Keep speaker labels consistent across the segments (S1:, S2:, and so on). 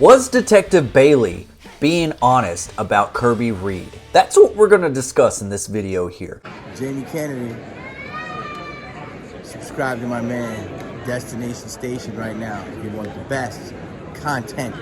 S1: Was Detective Bailey being honest about Kirby Reed? That's what we're going to discuss in this video here.
S2: Jamie Kennedy, subscribe to my man, Destination Station right now if you want the best content.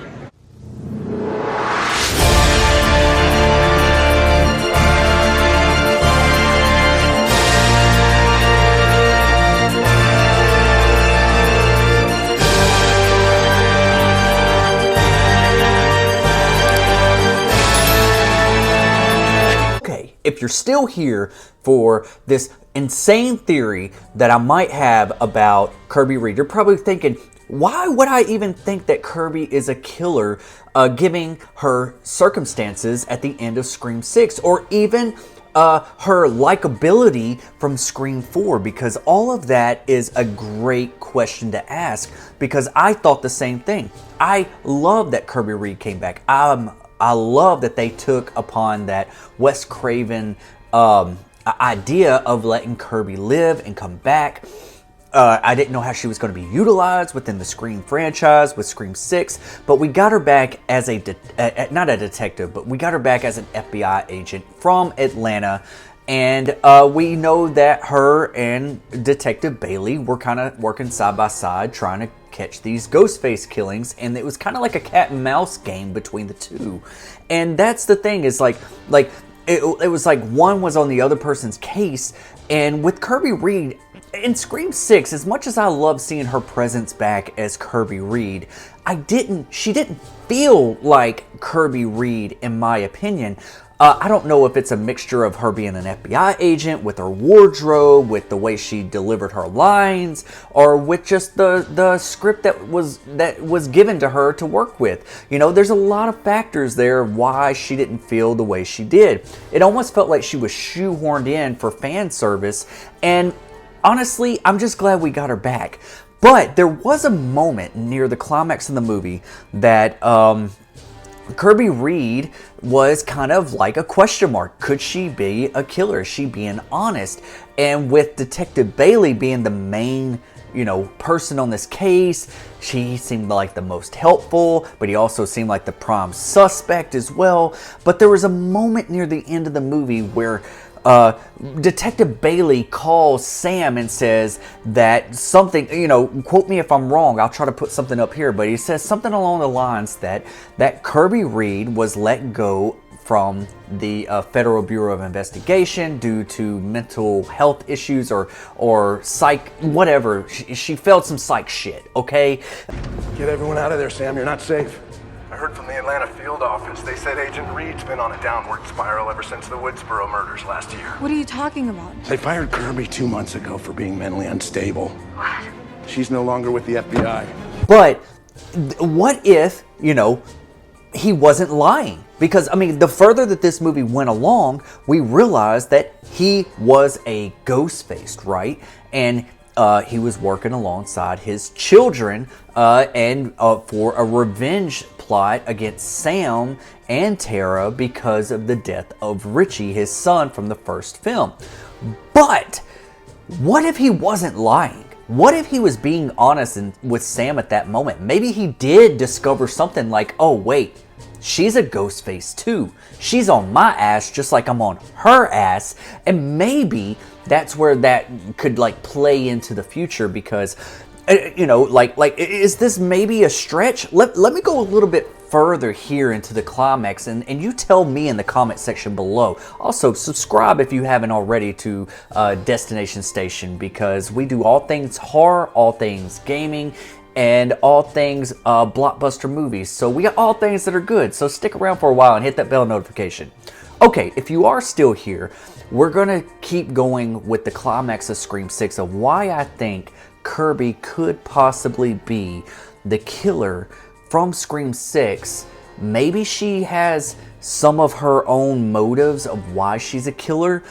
S1: If you're still here for this insane theory that I might have about Kirby Reed, you're probably thinking, why would I even think that Kirby is a killer given her circumstances at the end of Scream 6 or even her likability from Scream 4? Because all of that is a great question to ask, because I thought the same thing. I love that Kirby Reed came back. I love that they took upon that Wes Craven idea of letting Kirby live and come back. I didn't know how she was going to be utilized within the Scream franchise with Scream 6, but we got her back as not a detective, but we got her back as an FBI agent from Atlanta. And we know that her and Detective Bailey were kind of working side by side trying to catch these Ghostface killings, and it was kind of like a cat and mouse game between the two. And that's the thing, is like it was like one was on the other person's case. And with Kirby Reed in Scream 6, as much as I love seeing her presence back as Kirby Reed, she didn't feel like Kirby Reed, in my opinion. I don't know if it's a mixture of her being an FBI agent with her wardrobe, with the way she delivered her lines, or with just the script that was given to her to work with. You know, there's a lot of factors there why she didn't feel the way she did. It almost felt like she was shoehorned in for fan service, and honestly, I'm just glad we got her back. But there was a moment near the climax of the movie that Kirby Reed was kind of like a question mark. Could she be a killer? Is she being honest? And with Detective Bailey being the main, person on this case, she seemed like the most helpful, but he also seemed like the prime suspect as well. But there was a moment near the end of the movie where Detective Bailey calls Sam and says that something, quote me if I'm wrong, I'll try to put something up here, but he says something along the lines that Kirby Reed was let go from the Federal Bureau of Investigation due to mental health issues or psych, whatever. She felt some psych shit, okay?
S3: Get everyone out of there, Sam. You're not safe. I heard from the Atlanta field office. They said Agent Reed's been on a downward spiral ever since the Woodsboro murders last year.
S4: What are you talking about?
S3: They fired Kirby 2 months ago for being mentally unstable.
S4: What?
S3: She's no longer with the FBI.
S1: But what if, he wasn't lying? Because, the further that this movie went along, we realized that he was a Ghostface, right? And he was working alongside his children and for a revenge plot against Sam and Tara because of the death of Richie, his son from the first film. But what if he wasn't lying? What if he was being honest with Sam at that moment? Maybe he did discover something like, oh wait, she's a Ghostface too. She's on my ass just like I'm on her ass. And maybe that's where that could play into the future, because is this maybe a stretch? Let me go a little bit further here into the climax, and you tell me in the comment section below. Also, subscribe if you haven't already to Destination Station, because we do all things horror, all things gaming, and all things blockbuster movies. So we got all things that are good. So stick around for a while and hit that bell notification. Okay, if you are still here, we're going to keep going with the climax of Scream 6 of why I think Kirby could possibly be the killer from Scream 6. Maybe she has some of her own motives of why she's a killer.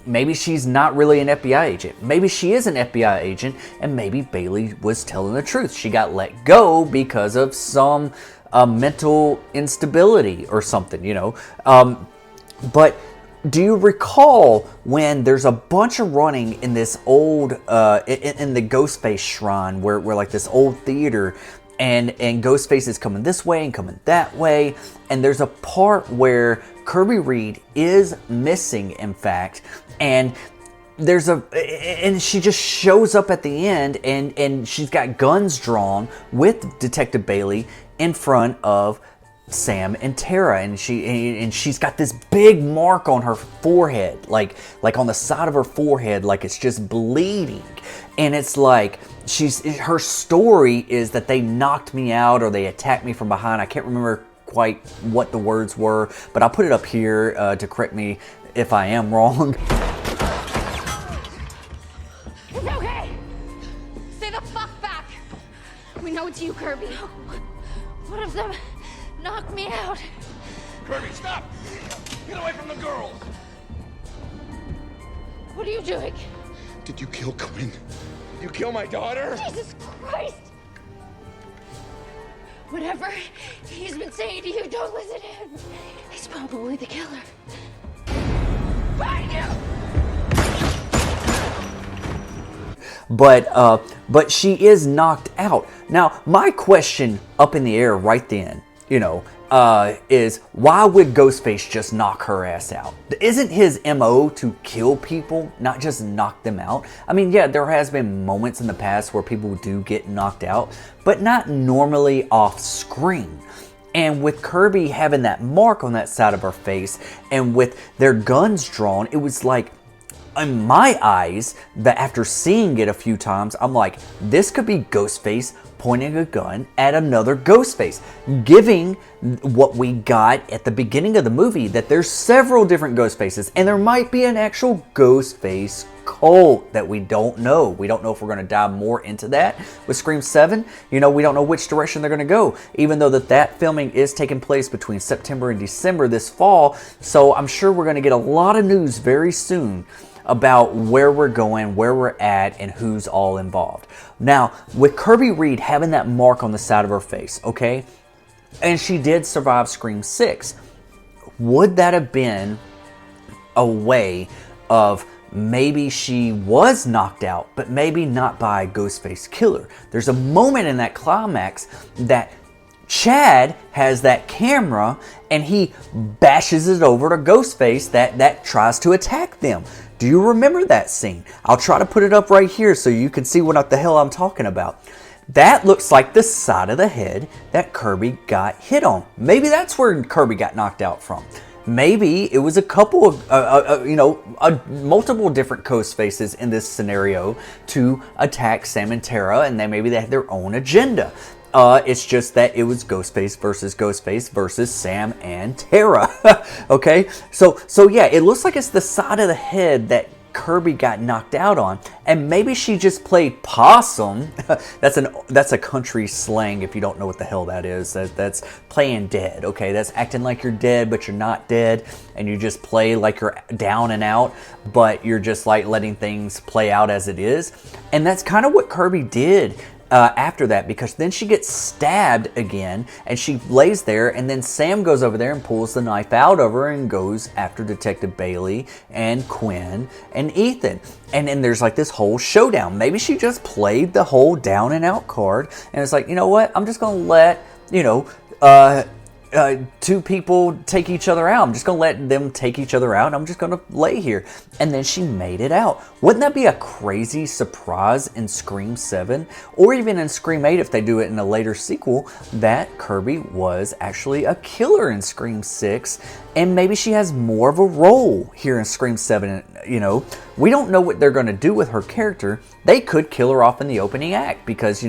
S1: Maybe she's not really an FBI agent. Maybe she is an FBI agent, and maybe Bailey was telling the truth. She got let go because of some mental instability or something, But do you recall when there's a bunch of running in this old, in the Ghostface shrine, where like this old theater, and Ghostface is coming this way and coming that way, and there's a part where Kirby Reed is missing, in fact, and she just shows up at the end, and she's got guns drawn with Detective Bailey in front of Sam and Tara, and she's got this big mark on her forehead, like on the side of her forehead, like it's just bleeding. And it's like her story is that they knocked me out or they attacked me from behind. I can't remember quite what the words were, but I'll put it up here to correct me if I am wrong.
S4: It's okay. Stay the fuck back. We know it's you, Kirby. One of them knocked me out.
S3: Kirby, stop! Get away from the girls!
S4: What are you doing?
S3: Did you kill Quinn? You kill my daughter?
S4: Jesus Christ! Whatever he's been saying to you, don't listen to him. He's probably the killer. Find him!
S1: But she is knocked out. Now, my question up in the air right then, is why would Ghostface just knock her ass out? Isn't his MO to kill people, not just knock them out? I mean, yeah, there has been moments in the past where people do get knocked out, but not normally off screen. And with Kirby having that mark on that side of her face, and with their guns drawn, it was like, in my eyes, that after seeing it a few times, I'm like, this could be Ghostface pointing a gun at another Ghostface, giving what we got at the beginning of the movie, that there's several different Ghostfaces, and there might be an actual Ghostface cult that we don't know. We don't know if we're going to dive more into that with Scream 7. We don't know which direction they're going to go, even though that filming is taking place between September and December this fall, so I'm sure we're going to get a lot of news very soon about where we're going, where we're at, and who's all involved. Now, with Kirby Reed having that mark on the side of her face, okay, and she did survive Scream 6, would that have been a way of maybe she was knocked out, but maybe not by a Ghostface killer? There's a moment in that climax that Chad has that camera and he bashes it over to Ghostface that tries to attack them. Do you remember that scene? I'll try to put it up right here so you can see what the hell I'm talking about. That looks like the side of the head that Kirby got hit on. Maybe that's where Kirby got knocked out from. Maybe it was a couple of, multiple different Ghostfaces in this scenario to attack Sam and Tara, and maybe they had their own agenda. It's just that it was Ghostface versus Sam and Tara. Okay, so yeah, it looks like it's the side of the head that Kirby got knocked out on, and maybe she just played possum. That's a country slang if you don't know what the hell that is. That's playing dead. Okay, that's acting like you're dead but you're not dead, and you just play like you're down and out, but you're just like letting things play out as it is. And that's kind of what Kirby did after that, because then she gets stabbed again and she lays there, and then Sam goes over there and pulls the knife out of her and goes after Detective Bailey and Quinn and Ethan, and then there's like this whole showdown. Maybe she just played the whole down and out card and it's like, you know what, I'm just gonna let two people take each other out. I'm just going to let them take each other out, and I'm just going to lay here. And then she made it out. Wouldn't that be a crazy surprise in Scream 7? Or even in Scream 8 if they do it in a later sequel, that Kirby was actually a killer in Scream 6, and maybe she has more of a role here in Scream 7. We don't know what they're going to do with her character. They could kill her off in the opening act because,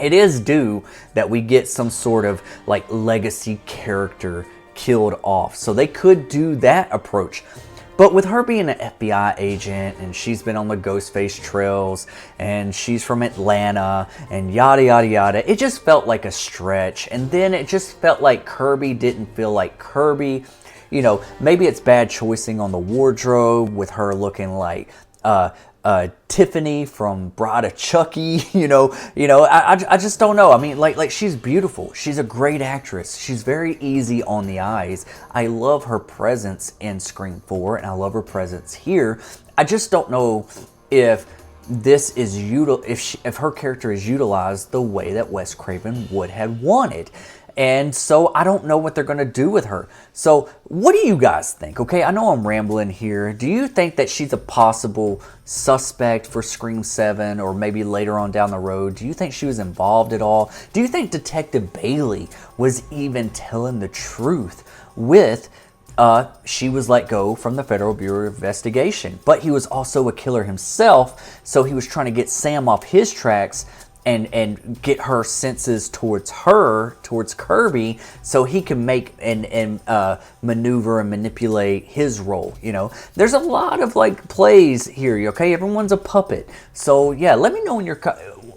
S1: it is due that we get some sort of like legacy character killed off. So they could do that approach. But with her being an FBI agent, and she's been on the Ghostface trails, and she's from Atlanta, and yada yada yada, it just felt like a stretch. And then it just felt like Kirby didn't feel like Kirby. Maybe it's bad choicing on the wardrobe with her looking like Tiffany from Bride of Chucky. I just don't know. I mean, like she's beautiful. She's a great actress. She's very easy on the eyes. I love her presence in Scream 4, and I love her presence here. I just don't know if this is if her character is utilized the way that Wes Craven would have wanted. And so I don't know what they're going to do with her. So what do you guys think? Okay, I know I'm rambling here. Do you think that she's a possible suspect for Scream 7 or maybe later on down the road? Do you think she was involved at all? Do you think Detective Bailey was even telling the truth with she was let go from the Federal Bureau of Investigation, but he was also a killer himself, so he was trying to get Sam off his tracks and get her senses towards Kirby, so he can make and maneuver and manipulate his role. You know, there's a lot of like plays here. Okay, everyone's a puppet. So yeah, let me know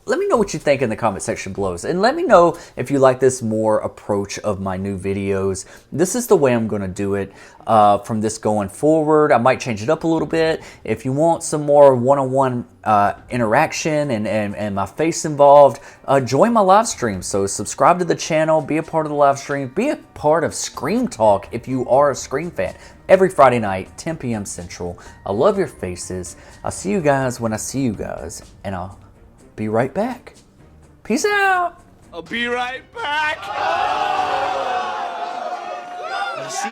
S1: let me know what you think in the comment section below. And let me know if you like this more approach of my new videos. This is the way I'm going to do it from this going forward. I might change it up a little bit. If you want some more one-on-one interaction and my face involved, join my live stream. So subscribe to the channel, be a part of the live stream, be a part of Scream Talk if you are a Scream fan. Every Friday night, 10 p.m. Central. I love your faces. I'll see you guys when I see you guys, and I'll be right back. Peace out.
S5: I'll be right back.